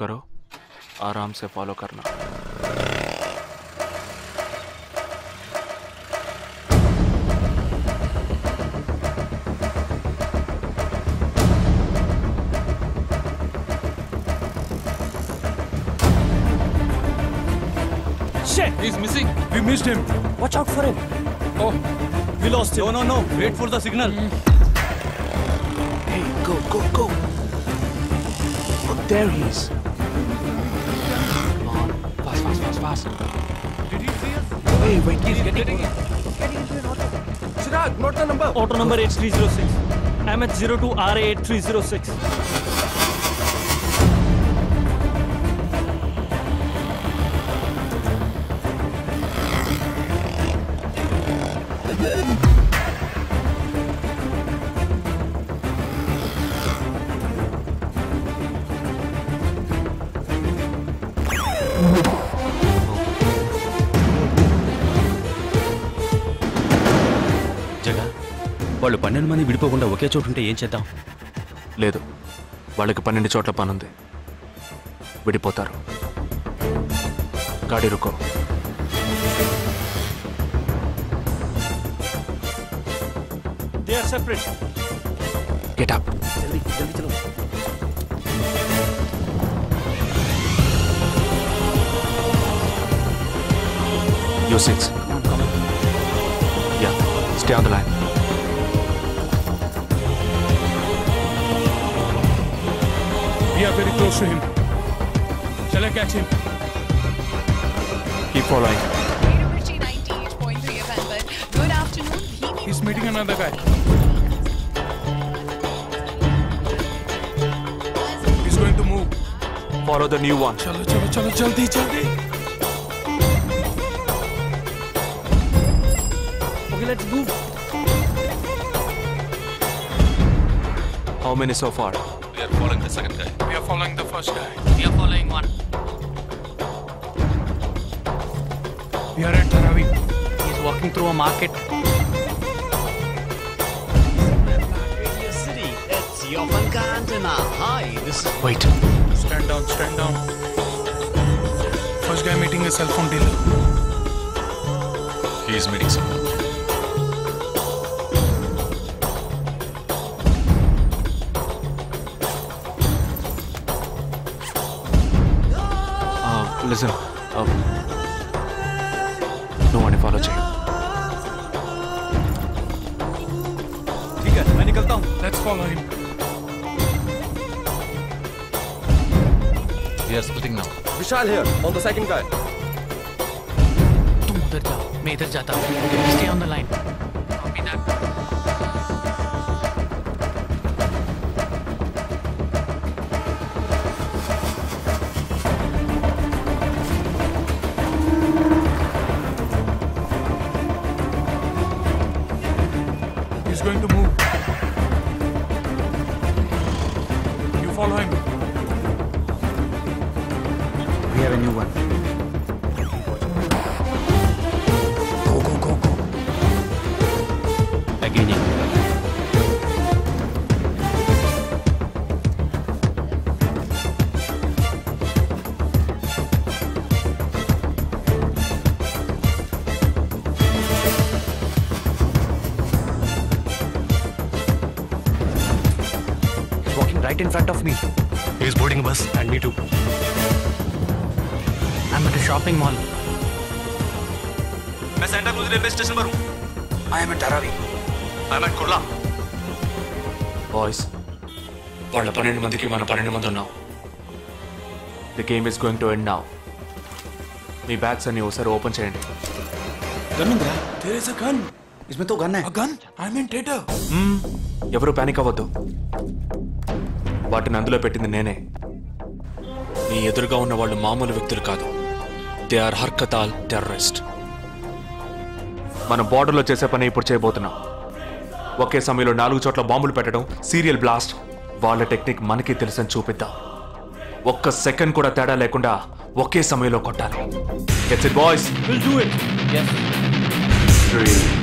करो, आराम से फॉलो करना। Shit! He's missing. We missed him. Watch out for him. Oh, We lost him. No. Wait for the signal. Hey, go. Oh, there he is. Come on, fast. did he see us? Hey, wait, He's getting it. Chirag, note the number. Auto number 8306. MH02 RA8306. వాళ్ళు 12 మంది విడిపోకుండా ఒకే చోటు ఉంటే ఏం చేద్దాం? లేదు, వాళ్ళకి 12 చోట్ల పనుంది, విడిపోతారు. గాడి రుకో. They are separate. Get up. जल्दी चलो. You 6. Come on. Yeah, stay on the line. We are very close to him. Shall I catch him? Keep following. University 98.3 FM, but good afternoon. He's meeting another guy. He's going to move. Follow the new one. चलो जल्दी. Okay, let's move. How many so far? We are following the second guy. We are following the first guy. We are following one. We are at Dharavi. He's walking through a market. City. It's Yopanka Antenna. Hi, this is... Wait. Stand down. First guy meeting a cell phone dealer. He is meeting someone. Listen. No one follow Jay. ठीक है, मैं निकलता हूँ. Let's follow him. We are splitting now. Vishal here, on the second guy. तुम उधर जाओ, मैं इधर जाता हूँ. Stay on the line. Copy that. He's going to move. You follow him. We have a new one. Go. Again. Walking right in front of me. He is boarding a bus and me too. I'm at a shopping mall. मैं Santa cruise railway station पर हूँ. I am at Dharavi. I am at Kurla. Boys, వాళ్ళ 12 మందికి మన 12 మంది ఉన్నాం. The game is going to end now. Me bags అన్ని ఒకసారి ఓపెన్ చేయండి. There is a gun. इसमें तो गन है. A gun? I'm in theater. ఎవరు పానిక్ అవ్వద్దు. వాటిని అందులో పెట్టింది నేనే. మీ ఎదురుగా ఉన్న వాళ్ళు మామూలు వ్యక్తులు కాదు. They are Harkatul terrorist. మనం బార్డర్లో చేసే పని ఇప్పుడు చేయబోతున్నాం. ఒకే సమయంలో 4 చోట్ల బాంబులు పెట్టడం, సీరియల్ బ్లాస్ట్. వాళ్ళ టెక్నిక్ మనకి తెలుసని చూపిద్దాం. ఒక్క సెకండ్ కూడా తేడా లేకుండా ఒకే సమయంలో కొట్టాలి. Gets it boys? We'll do it. Yes. 3 2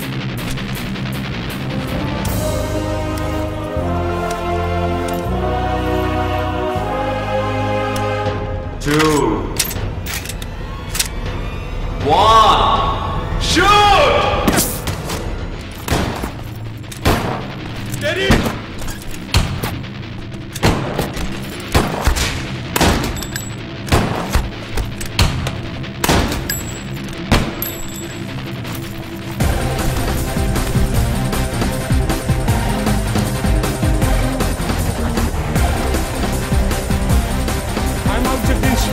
2, 1, shoot! Steady! I'm out, Jagdish.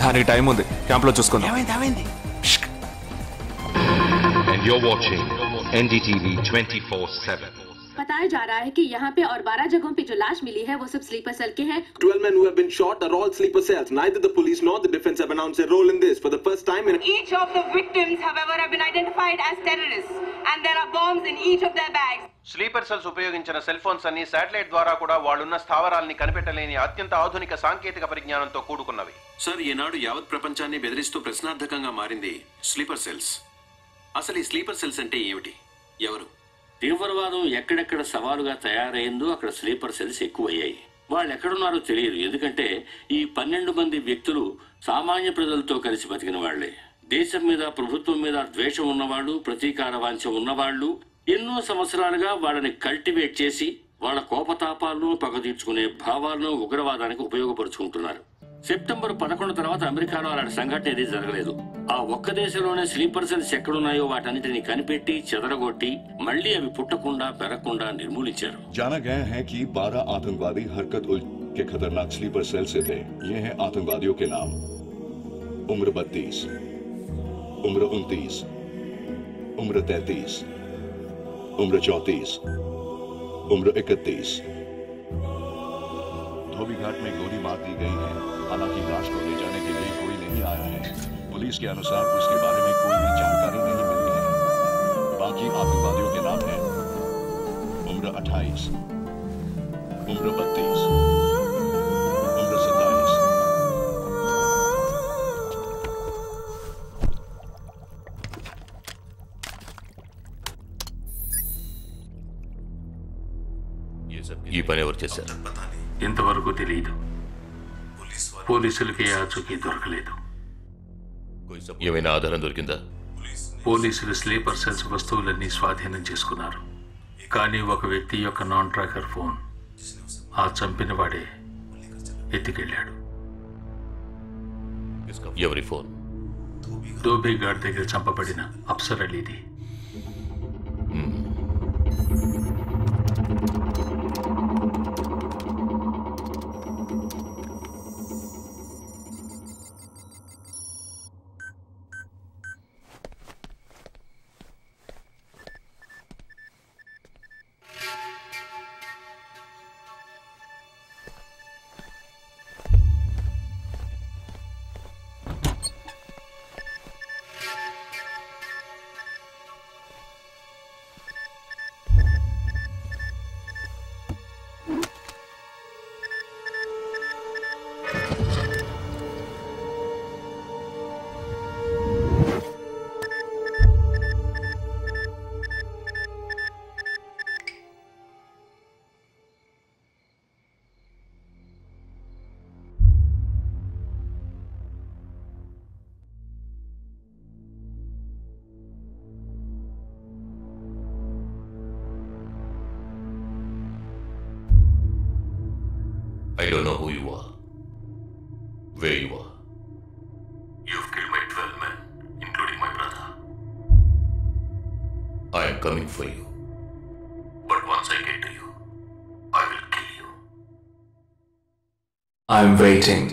దానికి టైం ఉంది, క్యాంప్లో చూసుకుందాం. And you're watching NDTV 24/7. बताया जा रहा है कि यहाँ पे और 12 जगहों पे जो लाश मिली है वो सब स्लीपर सेल के हैं. 12 men who have been shot are all sleeper cells. Neither the police nor the defense have announced their role in this. For the first time in Each of the victims, however, have been identified as terrorists, and there are bombs in each of their bags. Sleeper cells ఉపయోగించిన cell phones అన్ని satellite ద్వారా కూడా వాళ్ళున్న స్థావరాల్ని కనిపెట్టలేని అత్యంత ఆధునిక సాంకేతిక పరిజ్ఞానంతో కూడుకున్నవి. Sir, ఈనాడు యావత్ ప్రపంచాన్ని బెదిరిస్తూ ప్రశ్నార్థకంగా మారింది స్లీపర్ సెల్స్. అసలు ఈ స్లీపర్ సెల్స్ అంటే ఏమిటి? ఎవరు? తీవ్రవాదం ఎక్కడెక్కడ సవాలుగా తయారైందో అక్కడ స్లీపర్ సెల్స్ ఎక్కువయ్యాయి. వాళ్ళు ఎక్కడున్నారో తెలియదు. ఎందుకంటే ఈ 12 మంది వ్యక్తులు సామాన్య ప్రజలతో కలిసి బతికిన వాళ్లే. దేశం మీద, ప్రభుత్వం మీద ద్వేషం ఉన్నవాళ్ళు, ప్రతీకార వాంఛ ఉన్నవాళ్ళు ఎన్నో సంవత్సరాలుగా వాళ్ళని కల్టివేట్ చేసి వాళ్ళ కోపతాపాలను, పగ తీర్చుకునే భావాలను ఉగ్రవాదానికి ఉపయోగపరుచుకుంటున్నారు. సెప్టెంబర్ 11 తర్వాత అమెరికాలో అలాంటి సంఘటన ఏది జరగలేదు. ఆ ఒక్క దేశంలోనే స్లీపర్ సెల్స్ ఎక్కడున్నాయో వాటన్నిటిని కనిపెట్టి చెదరగొట్టి మళ్లీ అవి పుట్టకుండా పెరగకుండా నిర్మూలించారు. जाना गया है कि 12 आतंकवादी हरकत उल के खतरनाक स्लीपर सेल से थे. ये हैं आतंकवादियों के नाम: उम्र 32, उम्र 29, उम्र 33, उम्र 34, उम्र 31. धोबीघाट में गोली मार दी गई है. हालांकि लाश को ले जाने के लिए कोई नहीं आया है. पुलिस के अनुसार उसके बारे में कोई भी जानकारी नहीं मिली है. बाकी आतंकवादियों के नाम हैं: उम्र 28, उम्र 32, उम्र 27. ఈ పని ఎవరు చేశారు? ఇంతవరకు తెలియదు. పోలీసులకి ఆచూకీ దొరకలేదు. ఏమైనా ఆధారం దొరికిందా? పోలీసులు స్లీపర్ సెల్స్ వస్తువులన్నీ స్వాధీనం చేసుకున్నారు. కానీ ఒక వ్యక్తి యొక్క నాన్ ట్రాకర్ ఫోన్ ఆ చంపిన వాడే ఎత్తుకెళ్ళాడు. ఎవరి ఫోన్? ధోబీఘాట్ దగ్గర చంపబడిన Afsar అలీది. I don't know who you are, where you are. You've killed my 12 men, including my brother. I am coming for you. But once I get to you, I will kill you. I'm waiting.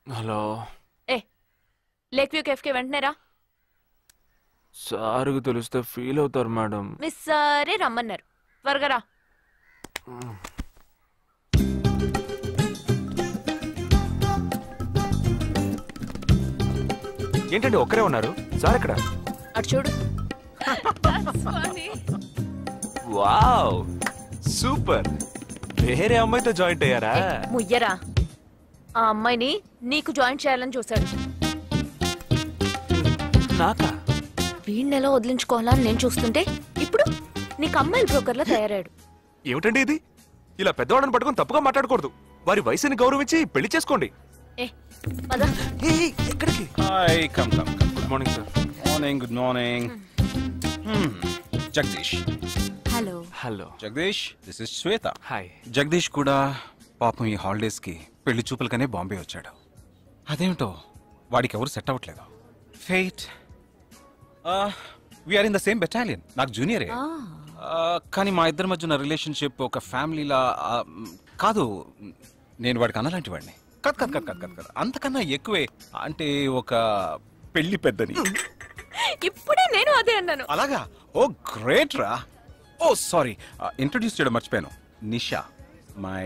Hello, A lake view cafe కి వెంటనే రా. సార్కి తెలిస్తే feel అవుతారు madam. Miss సరే రమ్మన్నారు, త్వరగా రా. ఏంటండి ఒక్కరే ఉన్నారు? సార్ ఎక్కడ? అటు చూడు. Wow super. వేరే అమ్మాయితో జాయింట్ అయ్యారా? ముయ్యరా, ఆ అమ్మాయిని నీకు జాయిన్ చేయాలని చూశాడు. నాకా? వీడిని ఎలా వదిలించుకోవాలని నేను చూస్తుంటే ఇప్పుడు నీకు అమ్మాయిల బ్రోకర్లా తయారాడు. ఏమిటండి ఇది? ఇలా పెద్దవాళ్ళని పట్టుకొని తప్పుగా మాట్లాడకూడదు. వారి వయసుని గౌరవించి పెళ్లి చేసుకోండి. ఎక్కడికి? Hi, come. Good morning sir. Good morning. Jagadish. Hello. Hello Jagadish, this is Shweta. Hi. Jagadish కూడా పాపం ఈ హాలిడేస్ కి పెళ్లి చూపులకనే బాంబే వచ్చాడు. అదేమిటో వాడికి ఎవరు సెట్ అవ్వట్లేదు. Fate. We are in the same battalion. నాకు జూనియరే. కానీ మా ఇద్దరి మధ్య ఉన్న రిలేషన్షిప్ ఒక ఫ్యామిలీలా కాదు. నేను వాడికి అన్నలాంటి వాడిని కాదు. అంతకన్నా ఎక్కువే. అంటే ఒక పెళ్లి పెద్దని. ఇప్పుడే నేను అదే అన్నాను. అలాగా? ఓ గ్రేట్ రా. ఓ సారీ, ఇంట్రొడ్యూస్ చేయడం మర్చిపోయాను. Nisha, my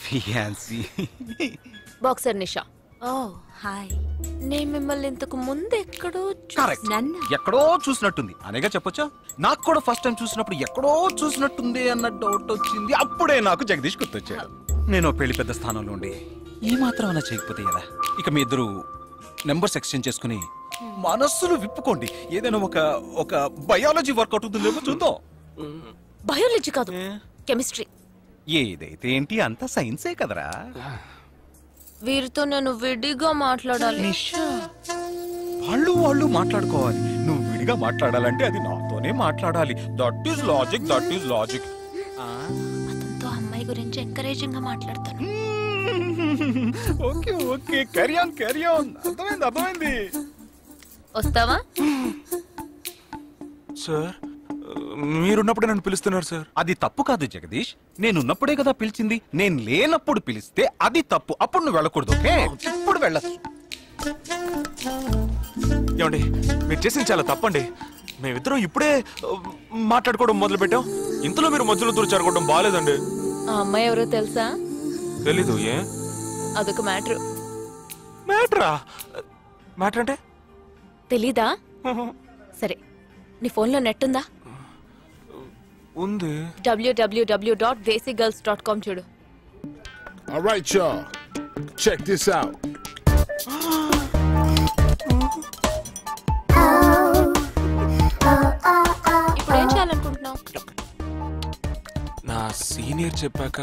fiancee. Boxer Nisha. Oh hi. నేను మిమ్మల్ని ఇంతకు ముందు ఎక్కడో ఎక్కడో చూసినట్టుంది అనేగా చెప్పొచ్చా? నాకు కూడా ఫస్ట్ టైం చూసినప్పుడు ఎక్కడో చూసినట్టుంది అన్న డౌట్ వచ్చింది. అప్పుడే నాకు జగదీష్ గుర్తొచ్చాడు. నేను పెళ్లి పెద్ద స్థానంలో ఉండి ఈ మాత్రం అలా చేయకపోతే ఎలా? ఇక మీ ఇద్దరు నెంబర్స్ ఎక్స్చేంజ్ చేసుకుని మనస్సులు విప్పుకోండి. ఏదైనా ఒక బయాలజీ వర్కౌట్ అవుతుందేమో చూద్దాం. బయాలజీ కాదు, కెమిస్ట్రీ. ఏదైతే ఏంటి, అంతా సైన్సే కదరా. వీరితో నేను విడిగా మాట్లాడాలి. వాళ్ళు మాట్లాడుకోవాలి. నువ్వు విడిగా మాట్లాడాలంటే అది నాతోనే మాట్లాడాలి. That is logic. అతనితో అమ్మాయి గురించి ఎంకరేజింగ్ గా మాట్లాడతాను. Okay, carry on. అర్థమైంది. వస్తావా? సార్, మీరున్నప్పుడే నన్ను పిలుస్తున్నారు సార్. అది తప్పు కాదు జగదీష్. నేనున్నప్పుడే కదా పిలిచింది. నేను లేనప్పుడు పిలిస్తే అది తప్పు. అప్పుడు నువ్వు వెళ్ళకూడదు. ఓకే, ఇప్పుడు వెళ్ళచ్చు. ఏమండి, మీరు చేసింది చాలా తప్పండి. మేమిద్దరం ఇప్పుడే మాట్లాడుకోవడం మొదలు పెట్టాం. ఇంతలో మీరు మధ్యలో దూరం బాగాలేదండి. ఆ అమ్మాయి ఎవరో తెలుసా? తెలీదు. ఏ? అదొక మ్యాటర్. మ్యాటర్ అంటే తెలీదా? సరే, నీ ఫోన్లో నెట్ ఉందా? ఉంది. www.desigirls.com చూడు. All right, y'all. Check this out. ఇప్పుడు ఏం చేయాలనుకుంటున్నావు? నా సీనియర్ చెప్పాక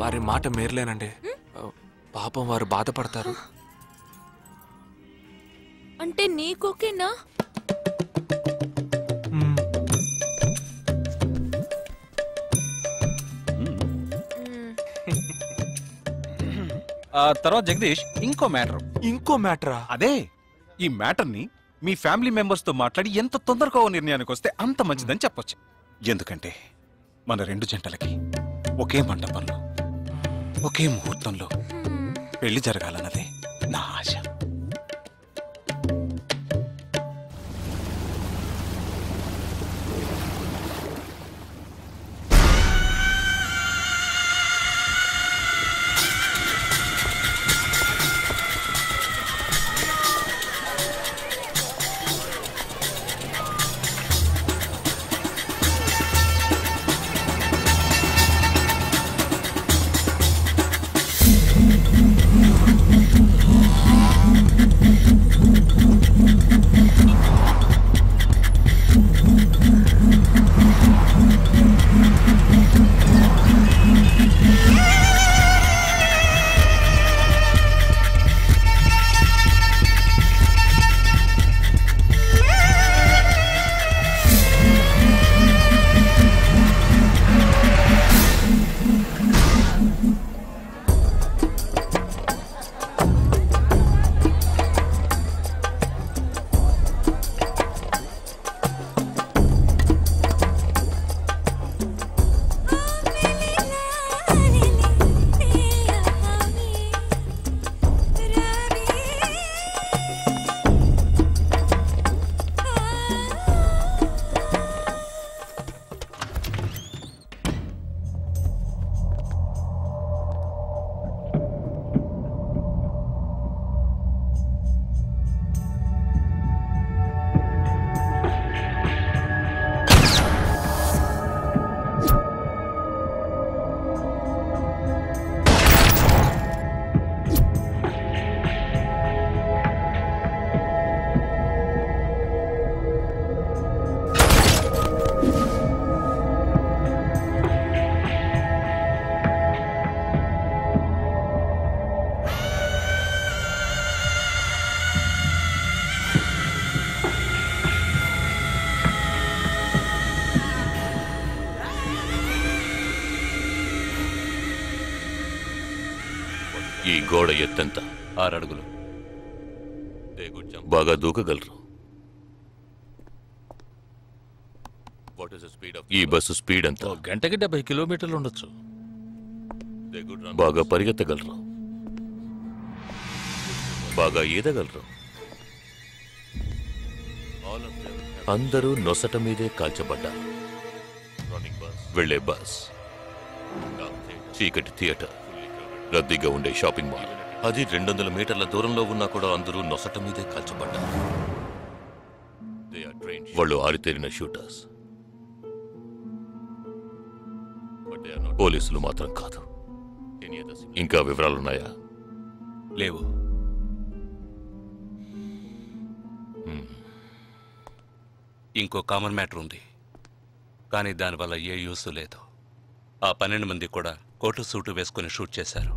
వారి మాట మేరలేనండి. పాపం వారు బాధపడతారు. అంటే నీకోకేనా? తర్వాత జగదీష్, ఇంకో మ్యాటరా? అదే, ఈ మ్యాటర్ ని మీ ఫ్యామిలీ మెంబర్స్ తో మాట్లాడి ఎంత తొందరగా నిర్ణయానికి వస్తే అంత మంచిదని చెప్పొచ్చు. ఎందుకంటే మన రెండు జంటలకి ఒకే మండపంలో ఒకే ముహూర్తంలో పెళ్లి జరగాలన్నదే నా ఆశ. ఈ గోడ ఎత్తెంత? 6 అడుగులు. బాగా దూకగలరు. ఈ బస్సు స్పీడ్ ఎంత? గంటకి 70 కిలోమీటర్లు ఉండొచ్చు. బాగా పరిగెత్తగలరు. బాగా ఈదగలరు. అందరూ నొసట మీదే కాల్చబడ్డారు. వెళ్లే బస్, చీకటి థియేటర్, రద్దీగా ఉండే షాపింగ్ మాల్, అది 200 మీటర్ల దూరంలో ఉన్నా కూడా అందరూ నొసట మీదే కాల్చబడ్డారు. వాళ్ళు ఆరితేరిన షూటర్స్. పోలీసులు మాత్రం కాదు. ఇంకా వివరాలున్నాయా? లేవు. ఇంకో కామన్ మ్యాటర్ ఉంది, కానీ దానివల్ల ఏ యూస్ లేదు. ఆ 12 మంది కూడా కోటు సూటు వేసుకుని షూట్ చేశారు.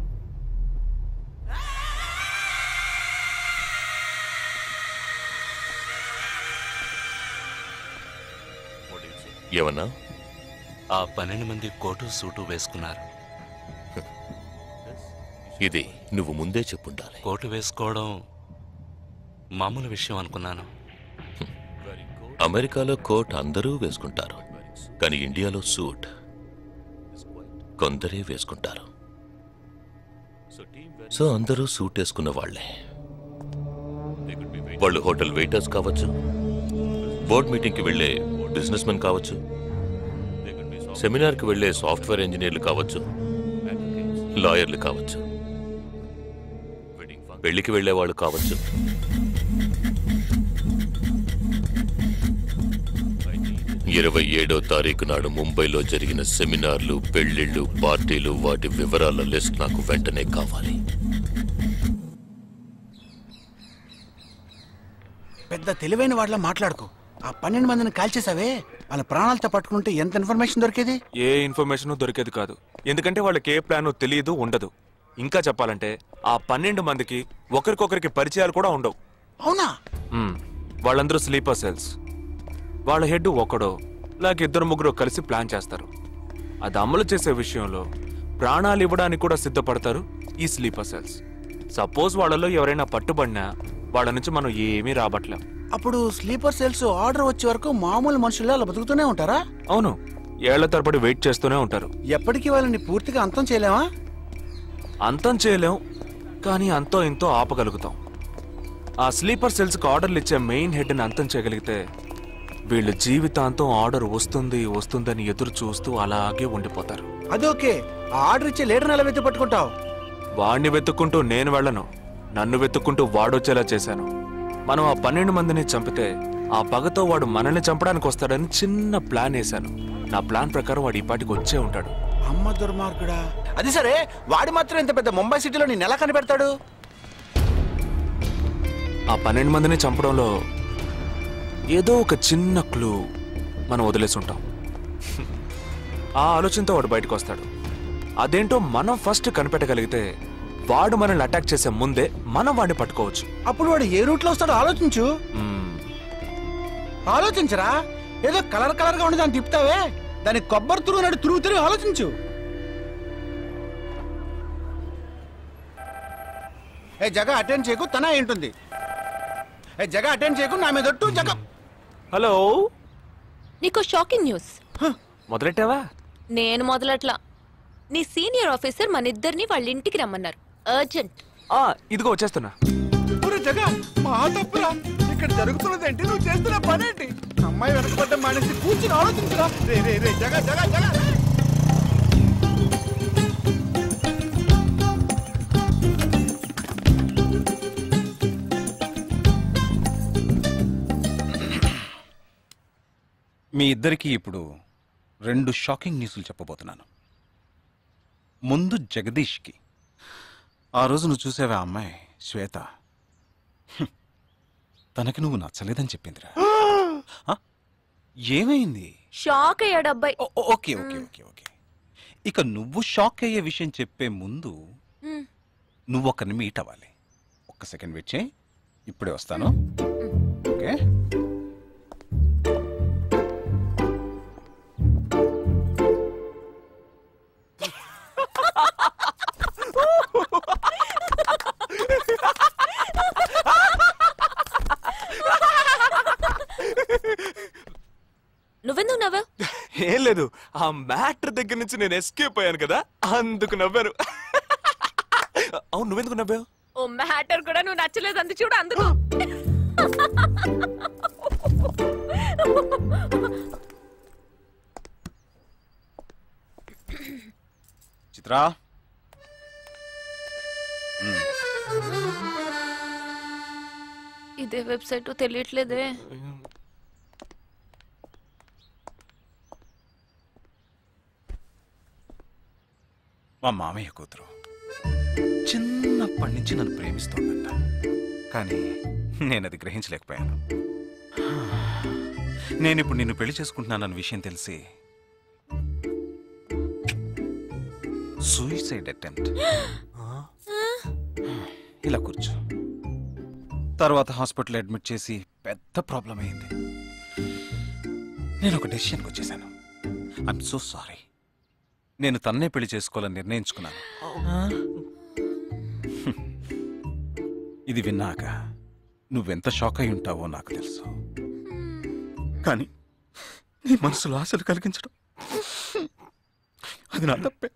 ఏమన్నా? ఆ 12 మంది కోటు సూటు వేసుకున్నారు. ఇది నువ్వు ముందే చెప్పుండాలి. కోటు వేసుకోవడం మామూలు విషయం అనుకున్నాను. అమెరికాలో కోట్ అందరూ వేసుకుంటారు, కానీ ఇండియాలో సూట్ కొందరే వేసుకుంటారు. సో అందరూ సూట్ వేసుకున్న వాళ్లే. వాళ్ళు హోటల్ వెయిటర్స్ కావచ్చు, బోర్డ్ మీటింగ్కి వెళ్లే బిజినెస్ మెన్ కావచ్చు, సెమినార్కి వెళ్లే సాఫ్ట్వేర్ ఇంజనీర్లు కావచ్చు, లాయర్లు కావచ్చు, పెళ్లికి వెళ్లే వాళ్ళు కావచ్చు. 27వ తారీఖు నాడు ముంబైలో జరిగిన సెమినార్లు, పెళ్లిళ్లు, పార్టీలు, వాటి వివరాల లిస్ట్ నాకు వెంటనే కావాలి. పెద్ద తెలివైన వాళ్ళ మాట్లాడుకో. ఆ 12 మందిని కాల్చేసావే, వాళ్ళ ప్రాణాలతో పట్టుకుంటే ఎంత ఇన్ఫర్మేషన్ దొరికేది? ఏ ఇన్ఫర్మేషన్ దొరికేది కాదు. ఎందుకంటే వాళ్ళకి ఏ ప్లాన్ తెలియదు, ఉండదు. ఇంకా చెప్పాలంటే ఆ 12 మందికి ఒకరికొకరికి పరిచయాలు కూడా ఉండవు. అవునా? వాళ్ళందరూ స్లీపర్ సెల్స్. వాళ్ళ హెడ్ ఒకడో లేక 2-3 కలిసి ప్లాన్ చేస్తారు. అది అమలు చేసే విషయంలో ప్రాణాలు ఇవ్వడానికి కూడా సిద్ధపడతారు ఈ స్లీపర్ సెల్స్. సపోజ్ వాళ్ళలో ఎవరైనా పట్టుబడినా వాళ్ళ నుంచి మనం ఏమీ రాబట్లేం. అప్పుడు స్లీపర్ సెల్స్ ఆర్డర్ వచ్చే వరకు మామూలు మనుషుల్లో అలా బతుకుతూనే ఉంటారా? అవును, ఏళ్ల తరబడి వెయిట్ చేస్తూనే ఉంటారు. ఎప్పటికీ వాళ్ళని పూర్తిగా అంతం చేయలేమా? అంతం చేయలేం, కానీ అంతో ఇంతో ఆపగలుగుతాం. ఆ స్లీపర్ సెల్స్కి ఆర్డర్లు ఇచ్చే మెయిన్ హెడ్ని అంతం చేయగలిగితే వీళ్ళు జీవితాంతం ఆర్డర్ వస్తుందని ఎదురు చూస్తూ అలాగే ఉండిపోతారు. అదోకే. ఆ ఆర్డర్ ఇచ్చే లీడర్ని ఎలా వెతుకు పట్టుకుంటావు? వాడిని వెతుక్కుంటూ నేను వెళ్ళను, నన్ను వెతుక్కుంటూ వాడొచ్చేలా చేశాను. మనం ఆ 12 మందిని చంపితే ఆ పగతో వాడు మనల్ని చంపడానికి వస్తాడని చిన్న ప్లాన్ వేశాను. నా ప్లాన్ ప్రకారం వాడు ఈ పాటికి వచ్చే ఉంటాడు. అమ్మ దుర్మార్గుడా. అది సరే, వాడి మాత్రం ఇంత పెద్ద ముంబై సిటీలో నేను ఎలా కనిపెడతాడు? ఆ 12 మందిని చంపడంలో ఏదో ఒక చిన్న క్లూ మనం వదిలేసి ఉంటాం. ఆ ఆలోచనతో వాడు బయటకు వస్తాడు. అదేంటో మనం ఫస్ట్ కనిపెట్టగలిగితే వాడు మనల్ని అటాక్ చేసే ముందే మనం వాడిని పట్టుకోవచ్చు. అప్పుడు వాడు ఏ రూట్ లో వస్తాడో ఆలోచించు. ఆలోచించరా? ఏదో కలర్ గా ఉండి దాన్ని తిప్పుతావే, దాన్ని కొబ్బరి తురుగు తిరిగి ఆలోచించు. ఏ జగ అటెండ్ చేయకు, తన ఏంటుంది? ఏ జగ అటెండ్ చేయకు, నా మీద ఒట్టు. జగ హలో, నీకు షాకింగ్ న్యూస్. మొదలెట్టావా? నేను మొదలట్లా. నీ సీనియర్ ఆఫీసర్ మన ఇద్దరిని వాళ్ళ ఇంటికి రమ్మన్నారు. అర్జెంట్. ఇదిగో వచ్చేస్తున్నా. జగ మా తప్పురా, ఇక్కడ జరుగుతున్నదేంటి, నువ్వు చేస్తున్న పనేంటి? అమ్మాయి వెనకబడ్డ మానేసి కూర్చుని ఆలోచించరా. రే రే రే జగ జగ జగ. మీ ఇద్దరికి ఇప్పుడు 2 షాకింగ్ న్యూస్లు చెప్పబోతున్నాను. ముందు జగదీష్కి. ఆ రోజు నువ్వు చూసావా అమ్మాయి శ్వేత? తనకి నువ్వు నచ్చలేదని చెప్పిందిరా. ఏమైంది? షాక్ అయ్యాడు అబ్బాయి. Okay okay okay okay. ఇక నువ్వు షాక్ అయ్యే విషయం చెప్పే ముందు నువ్వు ఒకరిని మీట్ అవ్వాలి. ఒక్క సెకండ్ వెయిట్ చేయి, ఇప్పుడే వస్తాను. ఓకే. నువ్వెందుకు నవ్వావు? ఏం లేదు, ఆ మ్యాటర్ దగ్గర నుంచి నేను ఎస్కేప్ అయ్యాను కదా, అందుకు నవ్వాను. అవును, నువ్వెందుకు నవ్వావు? ఓ మ్యాటర్ కూడా నువ్వు నచ్చలేదు అంది చూడు అందుకు. చిత్రా, ఇదే వెబ్సైట్ తెలియట్లేదే. మా మామయ్య కూతురు చిన్నప్పటి నుంచి నన్ను ప్రేమిస్తోందంట, కానీ నేను అది గ్రహించలేకపోయాను. నేనిప్పుడు నిన్ను పెళ్లి చేసుకుంటున్నానన్న విషయం తెలిసి సూసైడ్ అటెంప్ట్. ఇలా కూర్చో. తర్వాత హాస్పిటల్ అడ్మిట్ చేసి పెద్ద ప్రాబ్లం అయింది. నేను ఒక డెసిషన్కి వచ్చేసాను. I'm so sorry. నేను తన్నే పెళ్లి చేసుకోవాలని నిర్ణయించుకున్నాను. ఇది విన్నాక నువ్వెంత షాక్ అయి ఉంటావో నాకు తెలుసు, కానీ నీ మనసులో ఆశలు కలిగించడం అది నా తప్పే.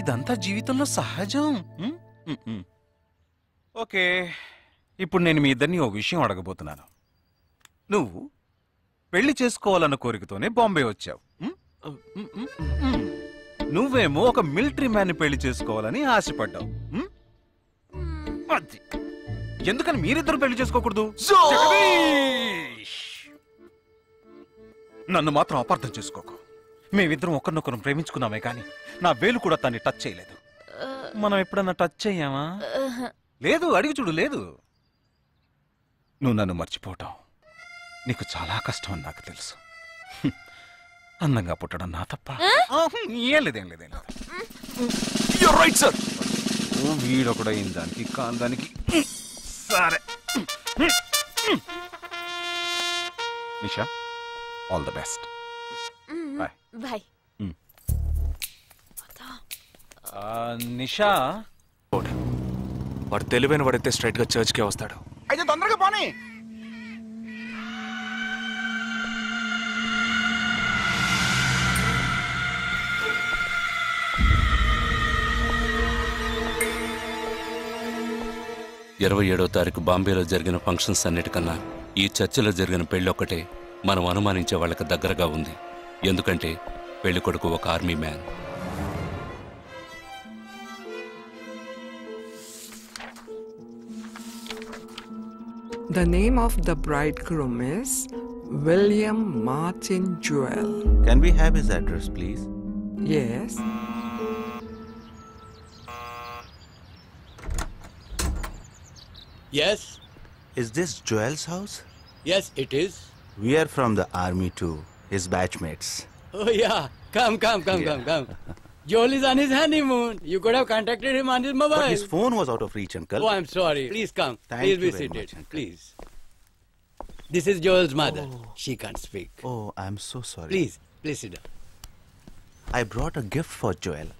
ఇదంతా జీవితంలో సహజం. ఓకే, ఇప్పుడు నేను మీ ఇద్దరిని ఓ విషయం అడగబోతున్నాను. నువ్వు పెళ్లి చేసుకోవాలన్న కోరికతోనే బాంబే వచ్చావు. నువ్వేమో ఒక మిలిటరీ మ్యాన్ పెళ్లి చేసుకోవాలని ఆశపడ్డావు. ఎందుకని మీరిద్దరు పెళ్లి చేసుకోకూడదు? నన్ను మాత్రం అపార్థం చేసుకోకు. మేమిద్దరం ఒకరినొకరు ప్రేమించుకున్నామే కానీ నా వేలు కూడా తన్ని టచ్ చేయలేదు. మనం ఎప్పుడన్నా టచ్ అయ్యామా? లేదు, అడిగి చూడు. లేదు. నువ్వు నన్ను మర్చిపోవటం నీకు చాలా కష్టం అని నాకు తెలుసు. అందంగా పుట్టడం నా తప్ప. ఏం లేదు. వీడొకడు అయిన దానికి కాందానికి. సరే Nisha, all the best. Bye bye. Nisha, వాడు తెలివైన వాడైతే స్ట్రైట్ గా చర్చ్కే వస్తాడు. అయితే తొందరగా పోనీ. ఇరవై 27వ తారీఖు బాంబేలో జరిగిన ఫంక్షన్స్ అన్నిటికన్నా ఈ చర్చిలో జరిగిన పెళ్లి ఒక్కటే మనం అనుమానించే వాళ్ళకి దగ్గరగా ఉంది. ఎందుకంటే పెళ్లి కొడుకు ఒక army man. The name of the bridegroom is William Martin Jewell. Can we have his address, please? Yes. Yes? Is this Joel's house? Yes, it is. We are from the army too, his batchmates. Oh, yeah. Come. Joel is on his honeymoon. You could have contacted him on his mobile. But his phone was out of reach, uncle. Oh, I'm sorry. Please come. Thank Please you be very seated. much, uncle. Please. This is Joel's mother. She can't speak. Oh, I'm so sorry. Please sit down. I brought a gift for Joel.